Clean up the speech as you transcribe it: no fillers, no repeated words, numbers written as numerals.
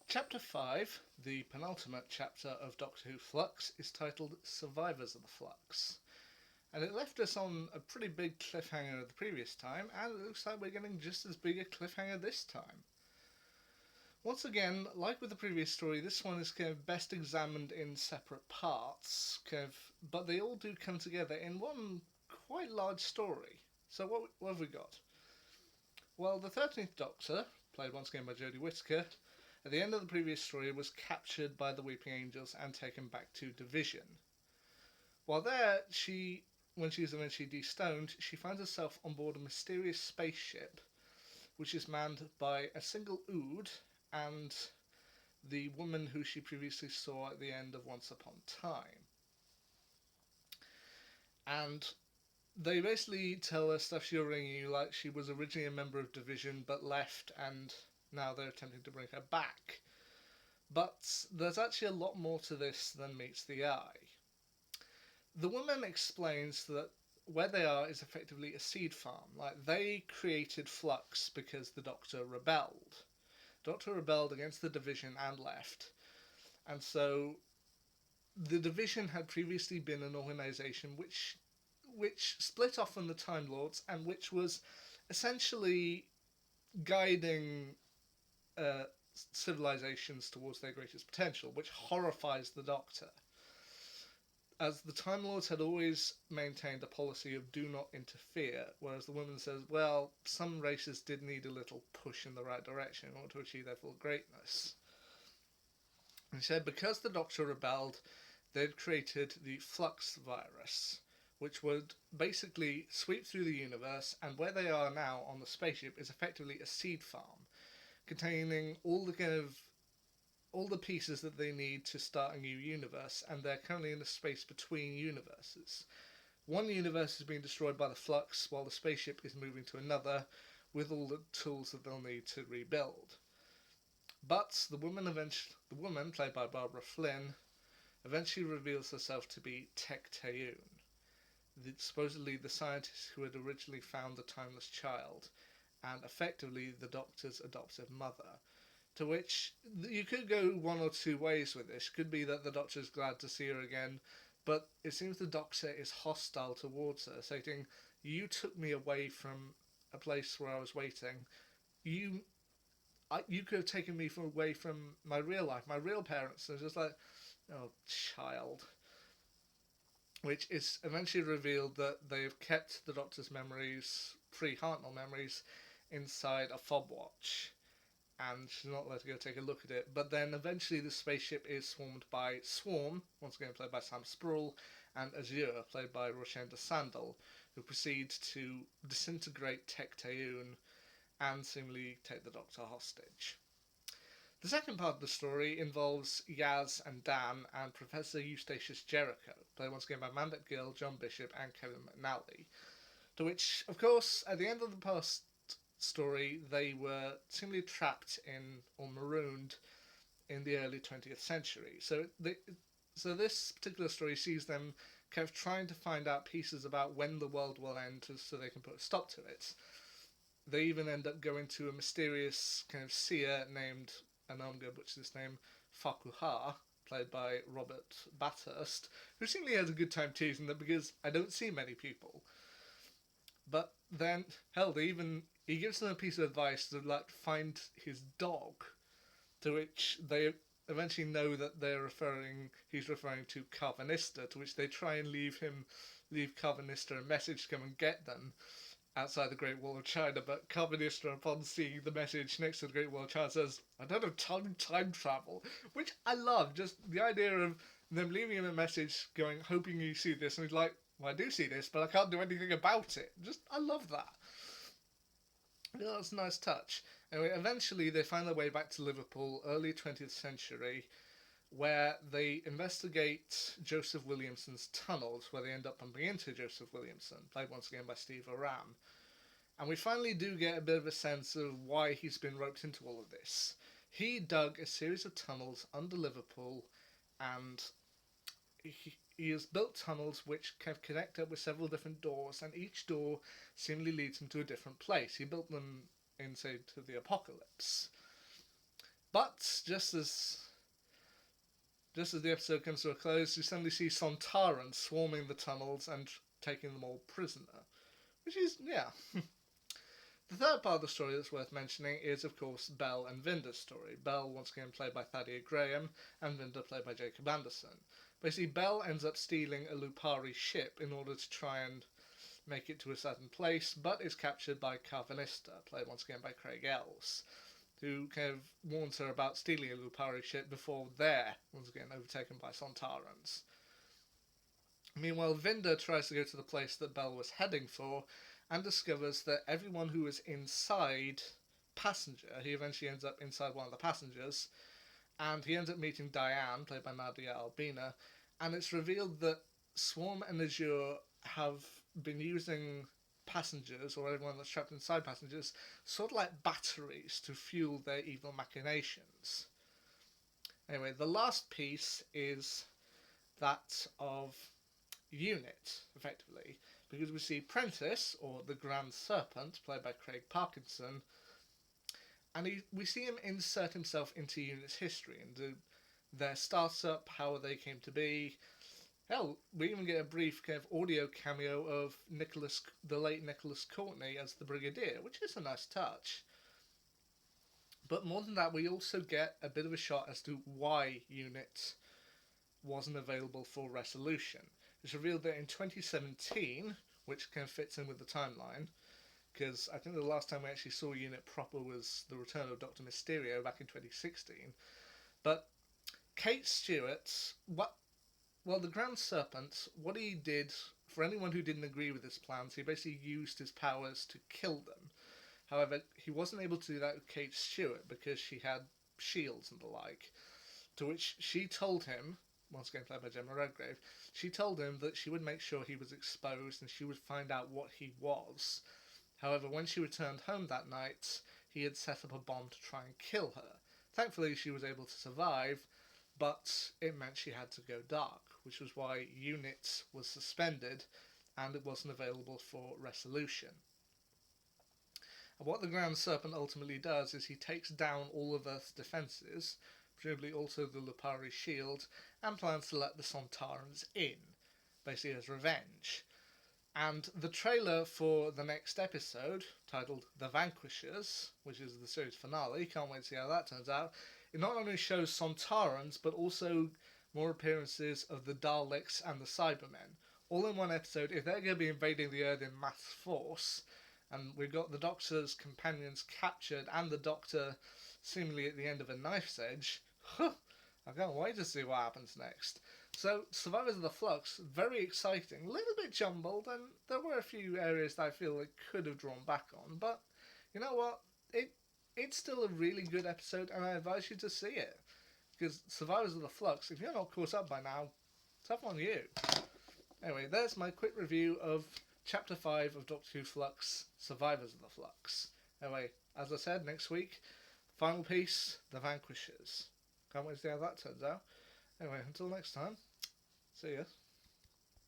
Chapter 5, the penultimate chapter of Doctor Who Flux, is titled Survivors of the Flux. And it left us on a pretty big cliffhanger the previous time, and it looks like we're getting just as big a cliffhanger this time. Once again, like with the previous story, this one is kind of best examined in separate parts, but they all do come together in one quite large story. So what have we got? Well, the 13th Doctor, played once again by Jodie Whittaker, at the end of the previous story was captured by the Weeping Angels and taken back to Division. While there, when she is eventually destoned, she finds herself on board a mysterious spaceship, which is manned by a single Ood and the woman who she previously saw at the end of Once Upon a Time. And they basically tell her stuff she'll ring you, like she was originally a member of Division but left, and now they're attempting to bring her back. But there's actually a lot more to this than meets the eye. The woman explains that where they are is effectively a seed farm. Like, they created Flux because the Doctor rebelled. The Doctor rebelled against the Division and left. And so the Division had previously been an organisation which split off from the Time Lords and which was essentially guiding civilizations towards their greatest potential, which horrifies the Doctor. As the Time Lords had always maintained a policy of do not interfere, whereas the woman says, well, some races did need a little push in the right direction in order to achieve their full greatness. And she said because the Doctor rebelled, they'd created the Flux virus, which would basically sweep through the universe, and where they are now on the spaceship is effectively a seed farm, containing all the pieces that they need to start a new universe, and they're currently in a space between universes. One universe is being destroyed by the Flux, while the spaceship is moving to another, with all the tools that they'll need to rebuild. But the woman, played by Barbara Flynn, eventually reveals herself to be Techtayoon, supposedly the scientist who had originally found the timeless child, and effectively the Doctor's adoptive mother. To which you could go one or two ways with this. Could be that the Doctor is glad to see her again, but it seems the Doctor is hostile towards her, stating, "You took me away from a place where I was waiting. You could have taken me away from my real life, my real parents." And it's just like, oh, child. Which is eventually revealed that they have kept the Doctor's memories, pre-Hartnell memories, inside a fob watch, and she's not allowed to go take a look at it. But then eventually the spaceship is swarmed by Swarm, once again played by Sam Sproul, and Azure, played by Roshenda Sandal, who proceed to disintegrate Techtayoon and seemingly take the Doctor hostage. The second part of the story involves Yaz and Dan and Professor Eustachius Jericho, played once again by Mandip Gill, John Bishop, and Kevin McNally. To which, of course, at the end of the past story, they were seemingly trapped in, or marooned, in the early 20th century. So this particular story sees them kind of trying to find out pieces about when the world will end so they can put a stop to it. They even end up going to a mysterious kind of seer named, and I'm going to butcher this name, Farquhar, played by Robert Bathurst, who seemingly has a good time teasing them because I don't see many people. But then, hell, he gives them a piece of advice to find his dog, to which they eventually know that he's referring to Carvanista, to which they try and leave Carvanista a message to come and get them outside the Great Wall of China, but Carvanista, upon seeing the message next to the Great Wall of China, says, "I don't have time travel," which I love, just the idea of them leaving him a message going, hoping you see this, and he's like, "Well, I do see this, but I can't do anything about it." I love that. Yeah, that's a nice touch. Anyway, eventually they find their way back to Liverpool, early 20th century, where they investigate Joseph Williamson's tunnels, where they end up bumping into Joseph Williamson, played once again by Steve Oram. And we finally do get a bit of a sense of why he's been roped into all of this. He dug a series of tunnels under Liverpool, and he has built tunnels which can connect up with several different doors, and each door seemingly leads him to a different place. He built them in, say, to the Apocalypse. But just as the episode comes to a close, you suddenly see Sontarans swarming the tunnels and taking them all prisoner. Which is, yeah. The third part of the story that's worth mentioning is, of course, Belle and Vinda's story. Belle, once again, played by Thadia Graham, and Vinda, played by Jacob Anderson. Basically, Belle ends up stealing a Lupari ship in order to try and make it to a certain place, but is captured by Carvanista, played once again by Craig Ells, who kind of warns her about stealing a Lupari ship before they're, once again, overtaken by Sontarans. Meanwhile, Vinda tries to go to the place that Belle was heading for and discovers that everyone who is inside passenger, he eventually ends up inside one of the passengers, and he ends up meeting Diane, played by Nadia Albina, and it's revealed that Swarm and Azure have been using passengers, or everyone that's trapped inside passengers, sort of like batteries to fuel their evil machinations. Anyway, the last piece is that of Unit, effectively, because we see Prentice, or the Grand Serpent, played by Craig Parkinson, and we see him insert himself into Unit's history, into their startup, how they came to be. Hell, we even get a brief kind of audio cameo of the late Nicholas Courtney as the Brigadier, which is a nice touch. But more than that, we also get a bit of a shot as to why Unit wasn't available for resolution. It's revealed that in 2017, which kind of fits in with the timeline, because I think the last time we actually saw Unit proper was the return of Dr. Mysterio back in 2016. But Kate Stewart, the Grand Serpent, what he did, for anyone who didn't agree with his plans, he basically used his powers to kill them. However, he wasn't able to do that with Kate Stewart because she had shields and the like, to which she told him, once again played by Gemma Redgrave, she told him that she would make sure he was exposed and she would find out what he was. However, when she returned home that night, he had set up a bomb to try and kill her. Thankfully, she was able to survive, but it meant she had to go dark, which was why Unit was suspended and it wasn't available for resolution. And what the Grand Serpent ultimately does is he takes down all of Earth's defences, presumably also the Lupari shield, and plans to let the Sontarans in, basically as revenge. And the trailer for the next episode, titled The Vanquishers, which is the series finale, can't wait to see how that turns out, it not only shows Sontarans, but also more appearances of the Daleks and the Cybermen. All in one episode. If they're going to be invading the Earth in mass force, and we've got the Doctor's companions captured and the Doctor seemingly at the end of a knife's edge, I can't wait to see what happens next. So, Survivors of the Flux, very exciting, a little bit jumbled, and there were a few areas that I feel it could have drawn back on, but you know what? It's still a really good episode, and I advise you to see it. Because Survivors of the Flux, if you're not caught up by now, tough on you. Anyway, there's my quick review of Chapter 5 of Doctor Who Flux, Survivors of the Flux. Anyway, as I said, next week, final piece, The Vanquishers. Can't wait to see how that turns out. Anyway, until next time, see ya.